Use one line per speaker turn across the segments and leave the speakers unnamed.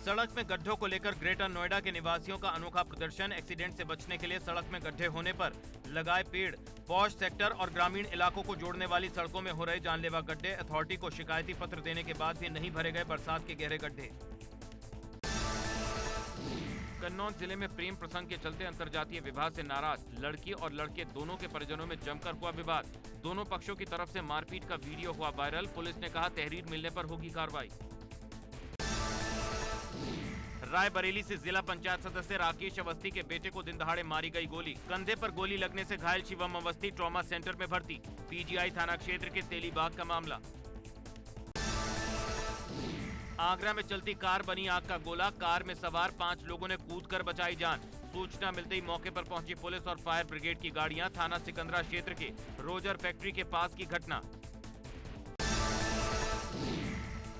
सड़क में गड्ढों को लेकर ग्रेटर नोएडा के निवासियों का अनोखा प्रदर्शन। एक्सीडेंट से बचने के लिए सड़क में गड्ढे होने पर लगाए पेड़। पॉश सेक्टर और ग्रामीण इलाकों को जोड़ने वाली सड़कों में हो रहे जानलेवा गड्ढे। अथॉरिटी को शिकायती पत्र देने के बाद भी नहीं भरे गए बरसात के गहरे गड्ढे। कन्नौज जिले में प्रेम प्रसंग के चलते अंतरजातीय विवाह से नाराज लड़की और लड़के दोनों के परिजनों में जमकर हुआ विवाद। दोनों पक्षों की तरफ से मारपीट का वीडियो हुआ वायरल। पुलिस ने कहा तहरीर मिलने पर होगी कार्रवाई। रायबरेली से जिला पंचायत सदस्य राकेश अवस्थी के बेटे को दिन दहाड़े मारी गई गोली। कंधे पर गोली लगने से घायल शिवम अवस्थी ट्रॉमा सेंटर में भर्ती। पीजीआई थाना क्षेत्र के तेलीबाग का मामला। आगरा में चलती कार बनी आग का गोला। कार में सवार 5 लोगों ने कूदकर बचाई जान। सूचना मिलते ही मौके पर पहुंची पुलिस और फायर ब्रिगेड की गाड़ियां। थाना सिकंदरा क्षेत्र के रोजर फैक्ट्री के पास की घटना।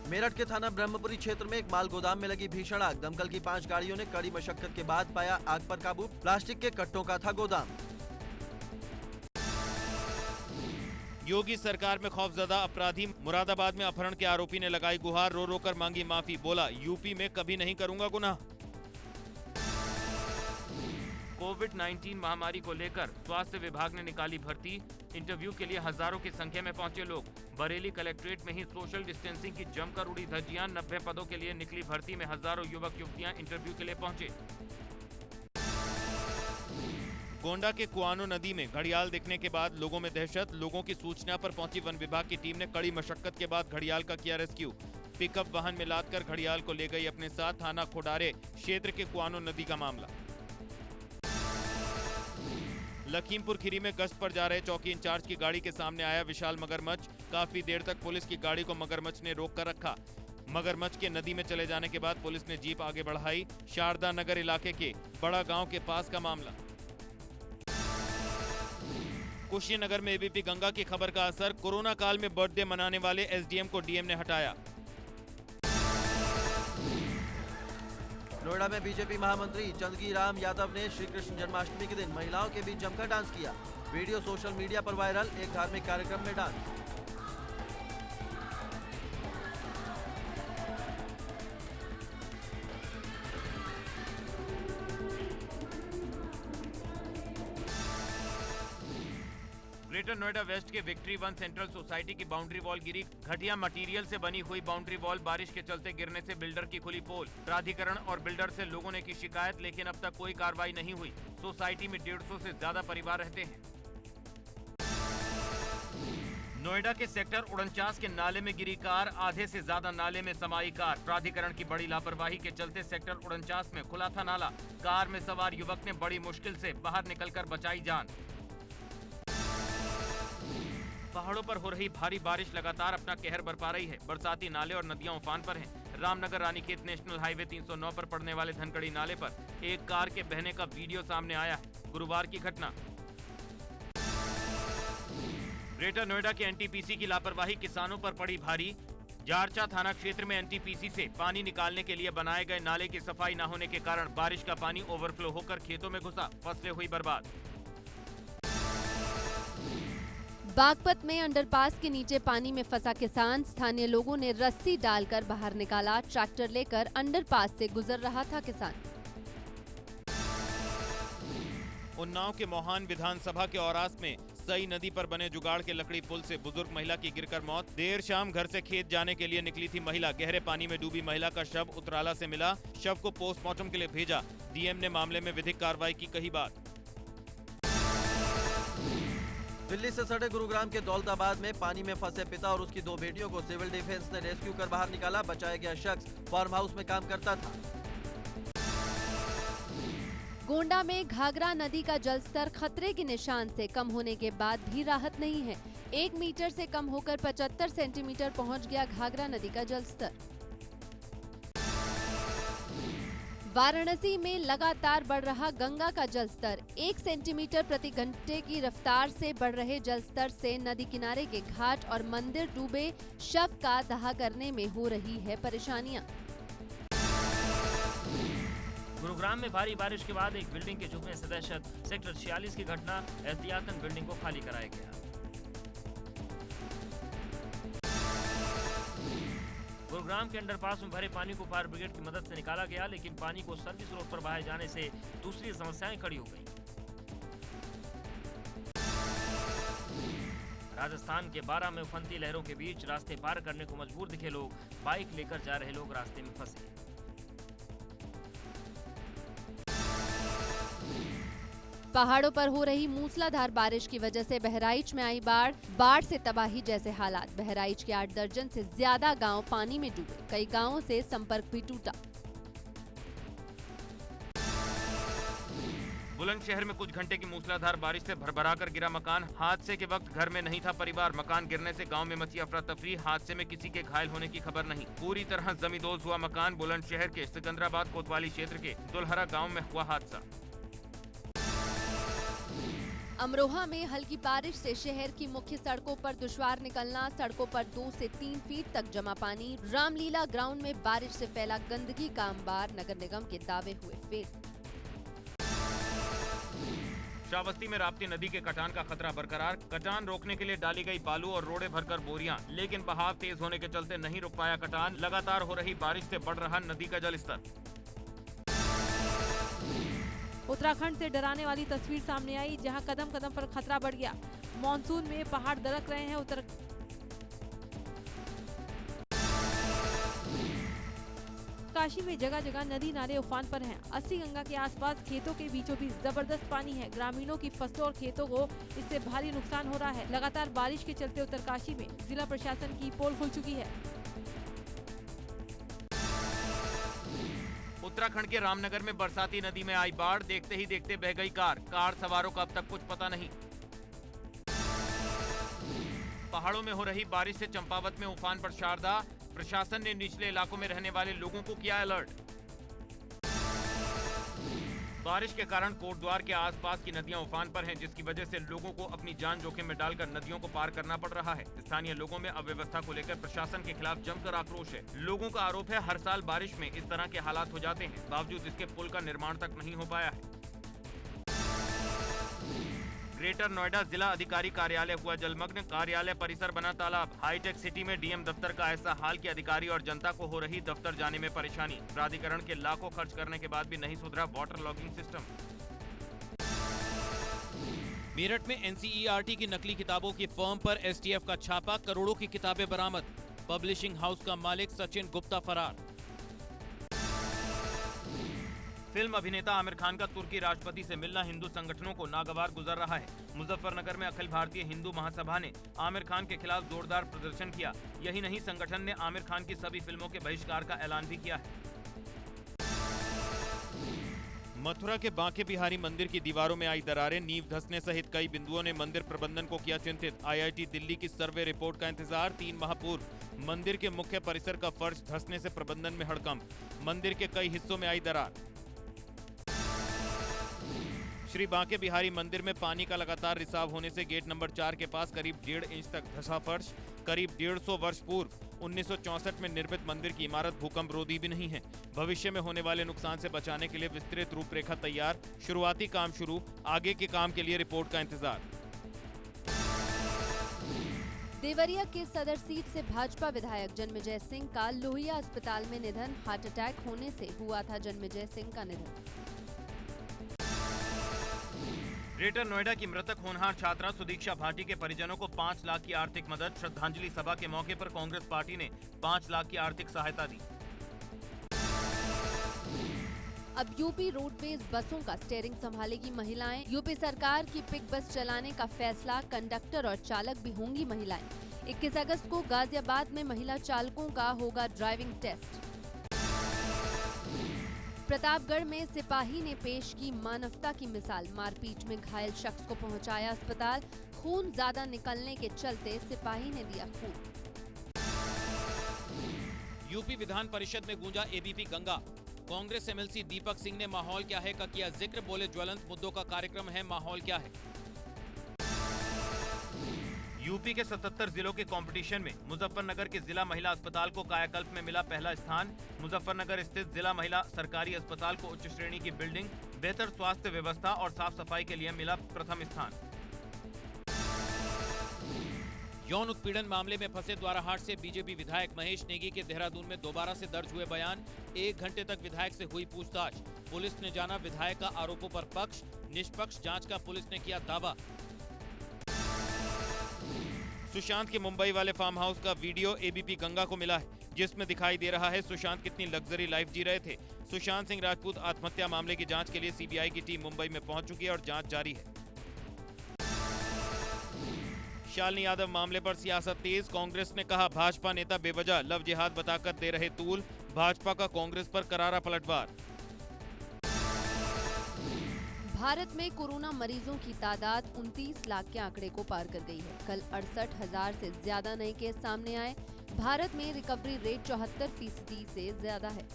मेरठ के थाना ब्रह्मपुरी क्षेत्र में एक माल गोदाम में लगी भीषण आग। दमकल की 5 गाड़ियों ने कड़ी मशक्कत के बाद पाया आग पर काबू। प्लास्टिक के कट्टों का था गोदाम।
योगी सरकार में खौफजदा अपराधी। मुरादाबाद में अपहरण के आरोपी ने लगाई गुहार। रो रो कर मांगी माफी। बोला यूपी में कभी नहीं करूंगा गुनाह। कोविड-19 महामारी को लेकर स्वास्थ्य विभाग ने निकाली भर्ती। इंटरव्यू के लिए हजारों की संख्या में पहुंचे लोग। बरेली कलेक्ट्रेट में ही सोशल डिस्टेंसिंग की जमकर उड़ी धज्जियां। 90 पदों के लिए निकली भर्ती में हजारों युवक युवतियां इंटरव्यू के लिए पहुंचे। गोंडा के कुआनो नदी में घड़ियाल दिखने के बाद लोगों में दहशत। लोगों की सूचना पर पहुंची वन विभाग की टीम ने कड़ी मशक्कत के बाद घड़ियाल का किया रेस्क्यू। पिकअप वाहन में लादकर घड़ियाल को ले गई अपने साथ। थाना खोडारे क्षेत्र के कुआनो नदी का मामला। लखीमपुर खीरी में गश्त पर जा रहे चौकी इंचार्ज की गाड़ी के सामने आया विशाल मगरमच्छ। काफी देर तक पुलिस की गाड़ी को मगरमच्छ ने रोक कर रखा। मगरमच्छ के नदी में चले जाने के बाद पुलिस ने जीप आगे बढ़ाई। शारदा नगर इलाके के बड़ा गांव के पास का मामला। कुशीनगर में एबीपी गंगा की खबर का असर। कोरोना काल में बर्थडे मनाने वाले एसडीएम को डीएम ने हटाया।
नोएडा में बीजेपी महामंत्री चंदगी राम यादव ने श्री कृष्ण जन्माष्टमी के दिन महिलाओं के बीच जमकर डांस किया। वीडियो सोशल मीडिया पर वायरल। एक धार्मिक कार्यक्रम में डांस।
ग्रेटर नोएडा वेस्ट के विक्ट्री वन सेंट्रल सोसाइटी की बाउंड्री वॉल गिरी। घटिया मटेरियल से बनी हुई बाउंड्री वॉल बारिश के चलते गिरने से बिल्डर की खुली पोल। प्राधिकरण और बिल्डर से लोगों ने की शिकायत, लेकिन अब तक कोई कार्रवाई नहीं हुई। सोसाइटी में 150 से ज्यादा परिवार रहते हैं। नोएडा के सेक्टर 49 के नाले में गिरी कार। आधे से ज्यादा नाले में समाई कार। प्राधिकरण की बड़ी लापरवाही के चलते सेक्टर 49 में खुला था नाला। कार में सवार युवक ने बड़ी मुश्किल से बाहर निकलकर बचाई जान। पहाड़ों पर हो रही भारी बारिश लगातार अपना कहर बरपा रही है। बरसाती नाले और नदियां उफान पर हैं। रामनगर रानीखेत नेशनल हाईवे 309 पर पड़ने वाले धनकड़ी नाले पर एक कार के बहने का वीडियो सामने आया है। गुरुवार की घटना। ग्रेटर नोएडा के एनटीपीसी की लापरवाही किसानों पर पड़ी भारी। जारचा थाना क्षेत्र में एनटीपीसी से पानी निकालने के लिए बनाए गए नाले की सफाई न होने के कारण बारिश का पानी ओवरफ्लो होकर खेतों में घुसा। फसलें हुई बर्बाद।
बागपत में अंडरपास के नीचे पानी में फंसा किसान। स्थानीय लोगों ने रस्सी डालकर बाहर निकाला। ट्रैक्टर लेकर अंडरपास से गुजर रहा था किसान।
उन्नाव के मोहान विधानसभा के औरास में सई नदी पर बने जुगाड़ के लकड़ी पुल से बुजुर्ग महिला की गिरकर मौत। देर शाम घर से खेत जाने के लिए निकली थी महिला। गहरे पानी में डूबी महिला का शव उतराला से मिला। शव को पोस्टमार्टम के लिए भेजा। डीएम ने मामले में विधिक कार्रवाई की कही बात।
दिल्ली से सटे गुरुग्राम के दौलताबाद में पानी में फंसे पिता और उसकी 2 बेटियों को सिविल डिफेंस ने रेस्क्यू कर बाहर निकाला। बचाया गया शख्स फार्म हाउस में काम करता था।
गोंडा में घाघरा नदी का जलस्तर खतरे के निशान से कम होने के बाद भी राहत नहीं है। 1 मीटर से कम होकर 75 सेंटीमीटर पहुंच गया घाघरा नदी का जलस्तर। वाराणसी में लगातार बढ़ रहा गंगा का जलस्तर। 1 सेंटीमीटर प्रति घंटे की रफ्तार से बढ़ रहे जलस्तर से नदी किनारे के घाट और मंदिर डूबे। शव का दाह करने में हो रही है परेशानियां।
गुरुग्राम में भारी बारिश के बाद एक बिल्डिंग के झुकने से दहशत। सेक्टर 46 की घटना। एहतियातन बिल्डिंग को खाली कराया गया। गुरुग्राम के अंडरपास में भरे पानी को फायर ब्रिगेड की मदद से निकाला गया, लेकिन पानी को सर्विस रोड पर बहाए जाने से दूसरी समस्याएं खड़ी हो गई। राजस्थान के 12 में उफनती लहरों के बीच रास्ते पार करने को मजबूर दिखे लोग। बाइक लेकर जा रहे लोग रास्ते में फंसे।
पहाड़ों पर हो रही मूसलाधार बारिश की वजह से बहराइच में आई बाढ़ से तबाही जैसे हालात। बहराइच के 8 दर्जन से ज्यादा गांव पानी में डूबे, कई गांवों से संपर्क भी टूटा।
बुलंदशहर में कुछ घंटे की मूसलाधार बारिश से भरभरा कर गिरा मकान। हादसे के वक्त घर में नहीं था परिवार। मकान गिरने से गांव में मची अफरा तफरी। हादसे में किसी के घायल होने की खबर नहीं। पूरी तरह जमींदोज हुआ मकान। बुलंदशहर के सिकंदराबाद कोतवाली क्षेत्र के दुल्हरा गांव में हुआ हादसा।
अमरोहा में हल्की बारिश से शहर की मुख्य सड़कों पर दुश्वार निकलना। सड़कों पर 2 से 3 फीट तक जमा पानी। रामलीला ग्राउंड में बारिश से फैला गंदगी का अंबार। नगर निगम के दावे हुए फेल।
श्रावस्ती में राप्ती नदी के कटान का खतरा बरकरार। कटान रोकने के लिए डाली गई बालू और रोड़े भरकर बोरियां, लेकिन बहाव तेज होने के चलते नहीं रुक पाया कटान। लगातार हो रही बारिश से बढ़ रहा नदी का जलस्तर।
उत्तराखंड से डराने वाली तस्वीर सामने आई, जहां कदम कदम पर खतरा बढ़ गया। मॉनसून में पहाड़ दरक रहे हैं। काशी में जगह जगह नदी नाले उफान पर हैं। 80 गंगा के आसपास खेतों के बीचों बीच जबरदस्त पानी है। ग्रामीणों की फसलों और खेतों को इससे भारी नुकसान हो रहा है। लगातार बारिश के चलते उत्तरकाशी में जिला प्रशासन की पोल खुल चुकी है।
उत्तराखंड के रामनगर में बरसाती नदी में आई बाढ़। देखते ही देखते बह गई कार सवारों का अब तक कुछ पता नहीं। पहाड़ों में हो रही बारिश से चंपावत में उफान पर शारदा। प्रशासन ने निचले इलाकों में रहने वाले लोगों को किया अलर्ट। बारिश के कारण कोटद्वार के आसपास की नदियां उफान पर हैं, जिसकी वजह से लोगों को अपनी जान जोखिम में डालकर नदियों को पार करना पड़ रहा है। स्थानीय लोगों में अव्यवस्था को लेकर प्रशासन के खिलाफ जमकर आक्रोश है। लोगों का आरोप है हर साल बारिश में इस तरह के हालात हो जाते हैं, बावजूद इसके पुल का निर्माण तक नहीं हो पाया है। ग्रेटर नोएडा जिला अधिकारी कार्यालय हुआ जलमग्न। कार्यालय परिसर बना तालाब। हाईटेक सिटी में डीएम दफ्तर का ऐसा हाल कि अधिकारी और जनता को हो रही दफ्तर जाने में परेशानी। प्राधिकरण के लाखों खर्च करने के बाद भी नहीं सुधरा वाटर लॉगिंग सिस्टम। मेरठ में एनसीईआरटी की नकली किताबों की फर्म पर एसटीएफ का छापा। करोड़ों की किताबें बरामद। पब्लिशिंग हाउस का मालिक सचिन गुप्ता फरार। फिल्म अभिनेता आमिर खान का तुर्की राष्ट्रपति से मिलना हिंदू संगठनों को नागवार गुजर रहा है। मुजफ्फरनगर में अखिल भारतीय हिंदू महासभा ने आमिर खान के खिलाफ जोरदार प्रदर्शन किया। यही नहीं, संगठन ने आमिर खान की सभी फिल्मों के बहिष्कार का ऐलान भी किया है। मथुरा के बांके बिहारी मंदिर की दीवारों में आई दरारें। नींव धंसने सहित कई बिंदुओं ने मंदिर प्रबंधन को किया चिंतित। आईआईटी दिल्ली की सर्वे रिपोर्ट का इंतजार। 3 माह पूर्व मंदिर के मुख्य परिसर का फर्श धंसने से प्रबंधन में हड़कंप। मंदिर के कई हिस्सों में आई दरार। श्री बांके बिहारी मंदिर में पानी का लगातार रिसाव होने से गेट नंबर 4 के पास करीब 1.5 इंच तक धंसा फर्श। करीब 150 वर्ष पूर्व 1964 में निर्मित मंदिर की इमारत भूकंप रोधी भी नहीं है। भविष्य में होने वाले नुकसान से बचाने के लिए विस्तृत रूपरेखा तैयार। शुरुआती काम शुरू, आगे के काम के लिए रिपोर्ट का इंतजार।
देवरिया के सदर सीट से भाजपा विधायक जन्मेजय सिंह का लोहिया अस्पताल में निधन। हार्ट अटैक होने से हुआ था जन्मेजय सिंह का निधन।
ग्रेटर नोएडा की मृतक होनहार छात्रा सुदीक्षा भाटी के परिजनों को 5 लाख की आर्थिक मदद। श्रद्धांजलि सभा के मौके पर कांग्रेस पार्टी ने 5 लाख की आर्थिक सहायता दी।
अब यूपी रोडवेज बसों का स्टीयरिंग संभालेगी महिलाएं। यूपी सरकार की पिक बस चलाने का फैसला। कंडक्टर और चालक भी होंगी महिलाएं। 21 अगस्त को गाजियाबाद में महिला चालकों का होगा ड्राइविंग टेस्ट। प्रतापगढ़ में सिपाही ने पेश की मानवता की मिसाल। मारपीट में घायल शख्स को पहुंचाया अस्पताल। खून ज्यादा निकलने के चलते सिपाही ने दिया खून।
यूपी विधान परिषद में गूंजा एबीपी गंगा। कांग्रेस एमएलसी दीपक सिंह ने माहौल क्या है का किया जिक्र। बोले ज्वलंत मुद्दों का कार्यक्रम है, माहौल क्या है। यूपी के 77 जिलों के कंपटीशन में मुजफ्फरनगर के जिला महिला अस्पताल को कायाकल्प में मिला पहला स्थान। मुजफ्फरनगर स्थित जिला महिला सरकारी अस्पताल को उच्च श्रेणी की बिल्डिंग, बेहतर स्वास्थ्य व्यवस्था और साफ सफाई के लिए मिला प्रथम स्थान। यौन उत्पीड़न मामले में फंसे द्वाराहाट से बीजेपी विधायक महेश नेगी के देहरादून में दोबारा से दर्ज हुए बयान। 1 घंटे तक विधायक से हुई पूछताछ। पुलिस ने जाना विधायक का आरोपों पर पक्ष। निष्पक्ष जांच का पुलिस ने किया दावा। सुशांत के मुंबई वाले फार्म हाउस का वीडियो एबीपी गंगा को मिला है, जिसमें दिखाई दे रहा है सुशांत कितनी लग्जरी लाइफ जी रहे थे। सुशांत सिंह राजपूत आत्महत्या मामले की जांच के लिए सीबीआई की टीम मुंबई में पहुंच चुकी है और जांच जारी है। शालिनी यादव मामले पर सियासत तेज। कांग्रेस ने कहा भाजपा नेता बेवजह लव जिहाद बताकर दे रहे तूल। भाजपा का कांग्रेस पर करारा पलटवार।
भारत में कोरोना मरीजों की तादाद 29 लाख के आंकड़े को पार कर गई है। कल 68,000 से ज्यादा नए केस सामने आए। भारत में रिकवरी रेट 74% से ज्यादा है।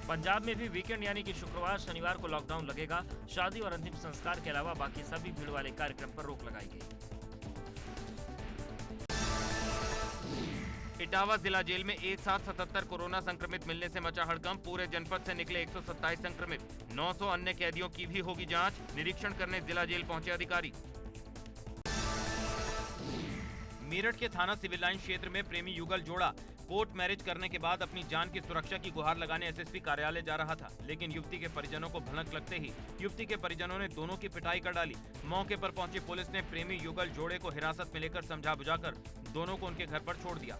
पंजाब में भी वीकेंड यानी कि शुक्रवार शनिवार को लॉकडाउन लगेगा। शादी और अंतिम संस्कार के अलावा बाकी सभी भीड़ वाले कार्यक्रम पर रोक लगाई गई।
इटावा जिला जेल में एक साथ 77 कोरोना संक्रमित मिलने से मचा हड़कंप। पूरे जनपद से निकले 127 संक्रमित। 900 अन्य कैदियों की भी होगी जांच। निरीक्षण करने जिला जेल पहुंचे अधिकारी। मेरठ के थाना सिविल लाइन क्षेत्र में प्रेमी युगल जोड़ा कोर्ट मैरिज करने के बाद अपनी जान की सुरक्षा की गुहार लगाने एसएसपी कार्यालय जा रहा था, लेकिन युवती के परिजनों को भनक लगते ही युवती के परिजनों ने दोनों की पिटाई कर डाली। मौके पर पहुंची पुलिस ने प्रेमी युगल जोड़े को हिरासत में लेकर समझा बुझाकर दोनों को उनके घर पर छोड़ दिया।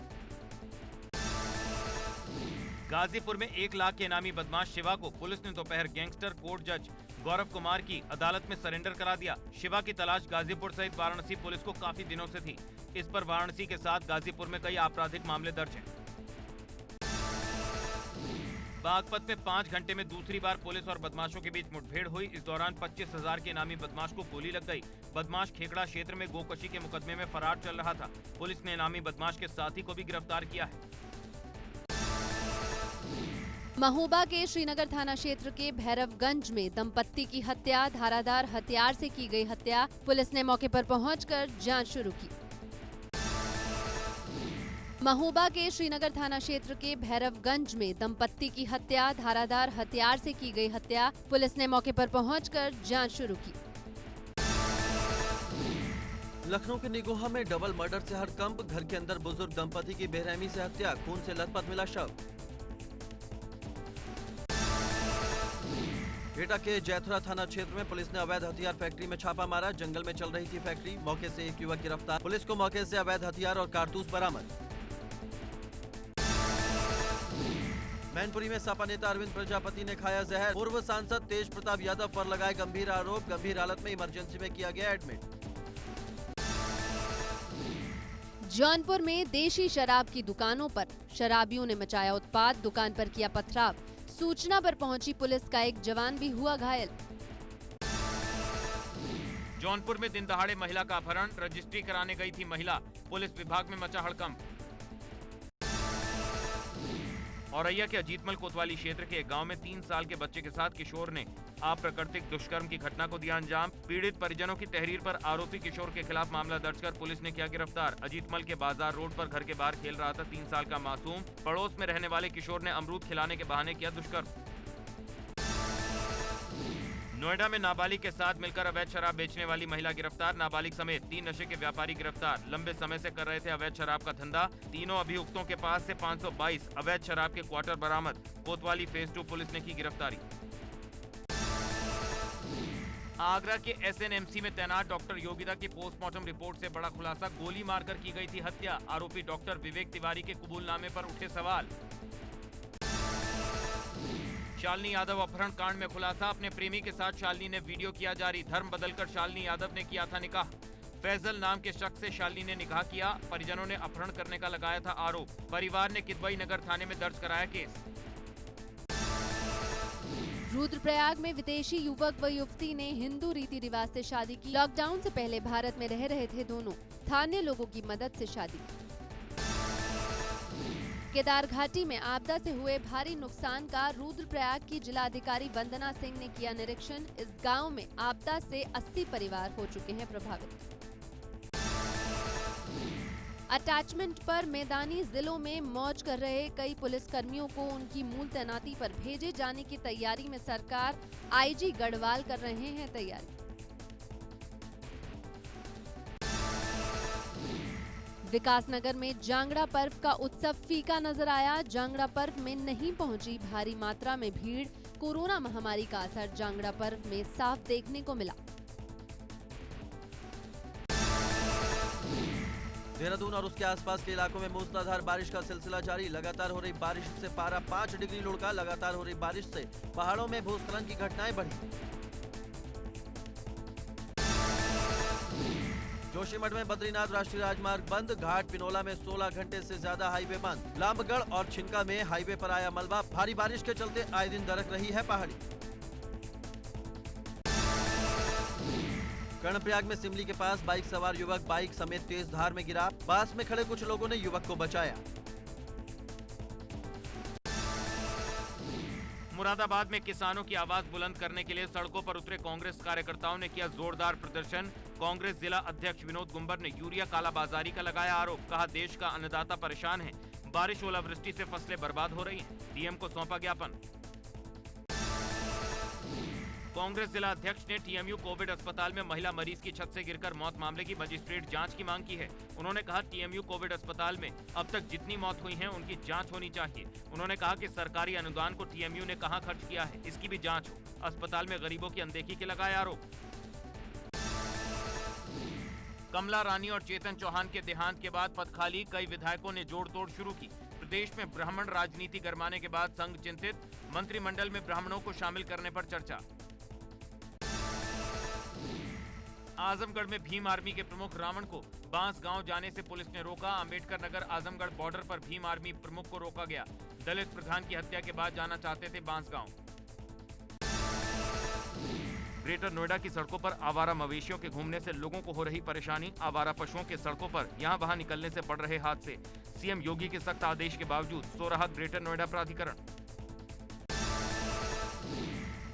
गाजीपुर में 1 लाख के इनामी बदमाश शिवा को पुलिस ने दोपहर गैंगस्टर कोर्ट जज गौरव कुमार की अदालत में सरेंडर करा दिया। शिवा की तलाश गाजीपुर सहित वाराणसी पुलिस को काफी दिनों से थी। इस पर वाराणसी के साथ गाजीपुर में कई आपराधिक मामले दर्ज हैं। बागपत में 5 घंटे में दूसरी बार पुलिस और बदमाशों के बीच मुठभेड़ हुई। इस दौरान 25,000 के इनामी बदमाश को गोली लग गई। बदमाश खेकड़ा क्षेत्र में गोकशी के मुकदमे में फरार चल रहा था। पुलिस ने इनामी बदमाश के साथी को भी गिरफ्तार किया है।
महोबा के श्रीनगर थाना क्षेत्र के भैरवगंज में दंपत्ति की हत्या। धारादार हथियार से की गई हत्या। पुलिस ने मौके पर पहुंचकर जांच शुरू की। महोबा के श्रीनगर थाना क्षेत्र के भैरवगंज में दंपत्ति की हत्या। धारादार हथियार से की गई हत्या। पुलिस ने मौके पर पहुंचकर जांच शुरू की।
लखनऊ के निगोहा में डबल मर्डर से हड़कंप। घर के अंदर बुजुर्ग दंपति की बेरहमी से हत्या। खून से लथपथ मिला शव। एटा के जैथुरा थाना क्षेत्र में पुलिस ने अवैध हथियार फैक्ट्री में छापा मारा। जंगल में चल रही थी फैक्ट्री। मौके से एक युवक गिरफ्तार। पुलिस को मौके से अवैध हथियार और कारतूस बरामद। मैनपुरी में सपा नेता अरविंद प्रजापति ने खाया जहर। पूर्व सांसद तेज प्रताप यादव पर लगाए गंभीर आरोप। गंभीर हालत में इमरजेंसी में किया गया एडमिट।
जौनपुर में देशी शराब की दुकानों पर शराबियों ने मचाया उत्पात। दुकान पर किया पथराव। सूचना पर पहुंची पुलिस का एक जवान भी हुआ घायल।
जौनपुर में दिन दहाड़े महिला का अपहरण। रजिस्ट्री कराने गई थी महिला। पुलिस विभाग में मचा हड़कंप। औरैया के अजीतमल कोतवाली क्षेत्र के एक गांव में 3 साल के बच्चे के साथ किशोर ने अप्राकृतिक दुष्कर्म की घटना को दिया अंजाम। पीड़ित परिजनों की तहरीर पर आरोपी किशोर के खिलाफ मामला दर्ज कर पुलिस ने किया गिरफ्तार। अजीतमल के बाजार रोड पर घर के बाहर खेल रहा था 3 साल का मासूम। पड़ोस में रहने वाले किशोर ने अमरूद खिलाने के बहाने किया दुष्कर्म। नोएडा में नाबालिग के साथ मिलकर अवैध शराब बेचने वाली महिला गिरफ्तार। नाबालिग समेत 3 नशे के व्यापारी गिरफ्तार। लंबे समय से कर रहे थे अवैध शराब का धंधा। तीनों अभियुक्तों के पास से 522 अवैध शराब के क्वार्टर बरामद। कोतवाली फेज 2 पुलिस ने की गिरफ्तारी। आगरा के एसएनएमसी में तैनात डॉक्टर योगिता की पोस्टमार्टम रिपोर्ट से बड़ा खुलासा। गोली मारकर की गई थी हत्या। आरोपी डॉक्टर विवेक तिवारी के कबूलनामे पर उठे सवाल। शालिनी यादव अपहरण कांड में खुलासा। अपने प्रेमी के साथ शालिनी ने वीडियो किया जारी। धर्म बदलकर शालिनी यादव ने किया था निकाह। फैजल नाम के शख्स से शालिनी ने निकाह किया। परिजनों ने अपहरण करने का लगाया था आरोप। परिवार ने किदवई नगर थाने में दर्ज कराया केस।
रुद्रप्रयाग में विदेशी युवक व युवती ने हिंदू रीति रिवाज से शादी की। लॉकडाउन से पहले भारत में रह रहे थे दोनों। स्थानीय लोगों की मदद से शादी की। केदार घाटी में आपदा से हुए भारी नुकसान का रुद्रप्रयाग की जिलाधिकारी वंदना सिंह ने किया निरीक्षण। इस गांव में आपदा से 80 परिवार हो चुके हैं प्रभावित। अटैचमेंट पर मैदानी जिलों में मौज कर रहे कई पुलिसकर्मियों को उनकी मूल तैनाती पर भेजे जाने की तैयारी में सरकार। आईजी गढ़वाल कर रहे हैं तैयारी। विकासनगर में जांगड़ा पर्व का उत्सव फीका नजर आया। जांगड़ा पर्व में नहीं पहुंची भारी मात्रा में भीड़। कोरोना महामारी का असर जांगड़ा पर्व में साफ देखने को मिला।
देहरादून और उसके आसपास के इलाकों में मूसलाधार बारिश का सिलसिला जारी। लगातार हो रही बारिश से पारा 5 डिग्री लुढ़का। लगातार हो रही बारिश से पहाड़ों में भूस्खलन की घटनाएं बढ़ी। जोशीमठ में बद्रीनाथ राष्ट्रीय राजमार्ग बंद। घाट पिनोला में 16 घंटे से ज्यादा हाईवे बंद। लामबगढ़ और छिनका में हाईवे पर आया मलबा। भारी बारिश के चलते आए दिन दरक रही है पहाड़ी। कर्णप्रयाग में सिमली के पास बाइक सवार युवक बाइक समेत तेज धार में गिरा। पास में खड़े कुछ लोगों ने युवक को बचाया।
मुरादाबाद में किसानों की आवाज बुलंद करने के लिए सड़कों पर उतरे कांग्रेस कार्यकर्ताओं ने किया जोरदार प्रदर्शन। कांग्रेस जिला अध्यक्ष विनोद गुंबर ने यूरिया कालाबाजारी का लगाया आरोप। कहा, देश का अन्नदाता परेशान है। बारिश ओलावृष्टि से फसलें बर्बाद हो रही हैं। डीएम को सौंपा ज्ञापन। कांग्रेस जिला अध्यक्ष ने टीएमयू कोविड अस्पताल में महिला मरीज की छत से गिरकर मौत मामले की मजिस्ट्रेट जांच की मांग की है। उन्होंने कहा, टीएमयू कोविड अस्पताल में अब तक जितनी मौत हुई हैं, उनकी जांच होनी चाहिए। उन्होंने कहा कि सरकारी अनुदान को टीएमयू ने कहां खर्च किया है, इसकी भी जांच हो। अस्पताल में गरीबों की अनदेखी के लगाए आरोप। कमला रानी और चेतन चौहान के देहांत के बाद पद खाली। कई विधायकों ने जोड़ तोड़ शुरू की। प्रदेश में ब्राह्मण राजनीति गरमाने के बाद संघ चिंतित। मंत्रिमंडल में ब्राह्मणों को शामिल करने पर चर्चा। आजमगढ़ में भीम आर्मी के प्रमुख रावण को बांस गांव जाने से पुलिस ने रोका। अंबेडकर नगर आजमगढ़ बॉर्डर पर भीम आर्मी प्रमुख को रोका गया। दलित प्रधान की हत्या के बाद जाना चाहते थे बांस गांव। ग्रेटर नोएडा की सड़कों पर आवारा मवेशियों के घूमने से लोगों को हो रही परेशानी। आवारा पशुओं के सड़कों पर यहां वहां निकलने से बढ़ रहे हादसे। सीएम योगी के सख्त आदेश के बावजूद सो रहा ग्रेटर नोएडा प्राधिकरण।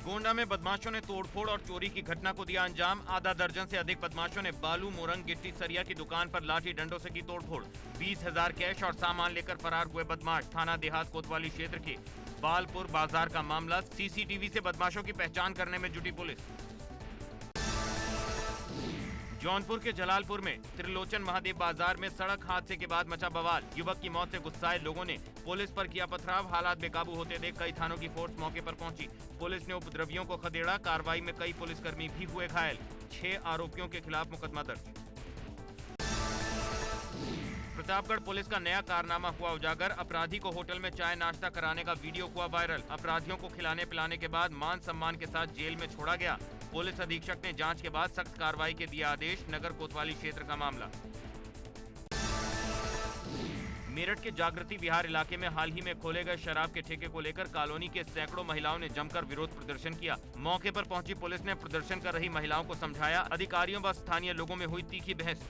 गोंडा में बदमाशों ने तोड़फोड़ और चोरी की घटना को दिया अंजाम। आधा दर्जन से अधिक बदमाशों ने बालू, मोरंग, गिट्टी, सरिया की दुकान पर लाठी डंडों से की तोड़फोड़। 20,000 कैश और सामान लेकर फरार हुए बदमाश। थाना देहात कोतवाली क्षेत्र के बालपुर बाजार का मामला। सीसीटीवी से बदमाशों की पहचान करने में जुटी पुलिस। जौनपुर के जलालपुर में त्रिलोचन महादेव बाजार में सड़क हादसे के बाद मचा बवाल। युवक की मौत से गुस्साए लोगों ने पुलिस पर किया पथराव। हालात बेकाबू होते देख कई थानों की फोर्स मौके पर पहुंची। पुलिस ने उपद्रवियों को खदेड़ा। कार्रवाई में कई पुलिसकर्मी भी हुए घायल। 6 आरोपियों के खिलाफ मुकदमा दर्ज। प्रतापगढ़ पुलिस का नया कारनामा हुआ उजागर। अपराधी को होटल में चाय नाश्ता कराने का वीडियो हुआ वायरल। अपराधियों को खिलाने पिलाने के बाद मान सम्मान के साथ जेल में छोड़ा गया। पुलिस अधीक्षक ने जांच के बाद सख्त कार्रवाई के दिया आदेश। नगर कोतवाली क्षेत्र का मामला। मेरठ के जागृति विहार इलाके में हाल ही में खोले गए शराब के ठेके को लेकर कॉलोनी के सैकड़ों महिलाओं ने जमकर विरोध प्रदर्शन किया। मौके पर पहुंची पुलिस ने प्रदर्शन कर रही महिलाओं को समझाया। अधिकारियों व स्थानीय लोगों में हुई तीखी बहस।